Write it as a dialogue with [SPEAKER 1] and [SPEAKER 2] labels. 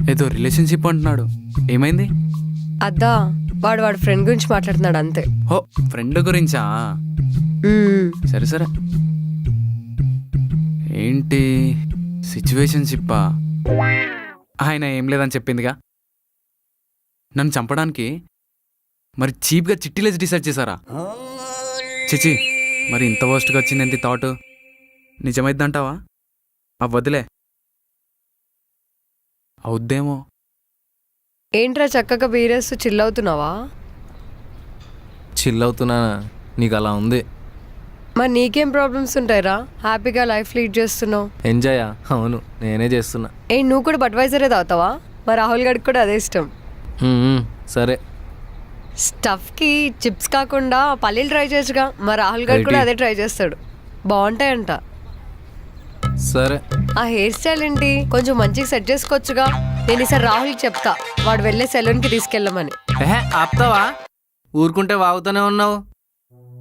[SPEAKER 1] ఏదో రిలేషన్షిప్ అంటున్నాడు, ఏమైంది?
[SPEAKER 2] అద్దా వాడి ఫ్రెండ్ గురించి మాట్లాడుతున్నాడు అంతే.
[SPEAKER 1] హో, ఫ్రెండ్ గురించా? సరే సరే. ఏంటి సిచ్యువేషన్షిప్పా? ఆయన ఏం లేదని చెప్పిందిగా. నన్ను చంపడానికి మరి చీప్గా చిట్టీలేసి డిసైడ్ చేశారా? చిచి, మరి ఇంత వర్స్ట్గా వచ్చింది ఎంత థాట్? నిజమైద్దంటావా? అవ్వదులే. అవుద్దేమో.
[SPEAKER 2] ఏంట్రా చక్కగా బీరేస్తూ చిల్ అవుతున్నావా?
[SPEAKER 3] చిల్ అవుతున్నానా? నీకు అలా ఉంది.
[SPEAKER 2] మరి నీకేం ప్రాబ్లమ్స్ ఉంటాయిరా? హ్యాపీగా లైఫ్ లీడ్ చేస్తున్నావు.
[SPEAKER 3] ఎంజాయా? అవును, నేనే చేస్తున్నా.
[SPEAKER 2] నువ్వు కూడా బడ్వైజరే తాగుతావా? మరి రాహుల్ గడికి కూడా అదే ఇష్టం.
[SPEAKER 3] సరే.
[SPEAKER 2] స్టఫ్కి చిప్స్ కాకుండా పల్లీలు ట్రై చేయొచ్చుగా. మరి రాహుల్ గడ్ కూడా అదే ట్రై చేస్తాడు, బాగుంటాయంట.
[SPEAKER 3] సరే.
[SPEAKER 2] ఆ హెయిర్ స్టైల్ ఏంటి? కొంచెం మంచిగా సెట్ చేసుకోవచ్చుగా. నేను ఈసారి రాహుల్కి చెప్తా, వాడు వెళ్ళే సెలూన్కి తీసుకెళ్ళమని.
[SPEAKER 3] ఆపుతావా? ఊరుకుంటే వాగుతూనే ఉన్నావు.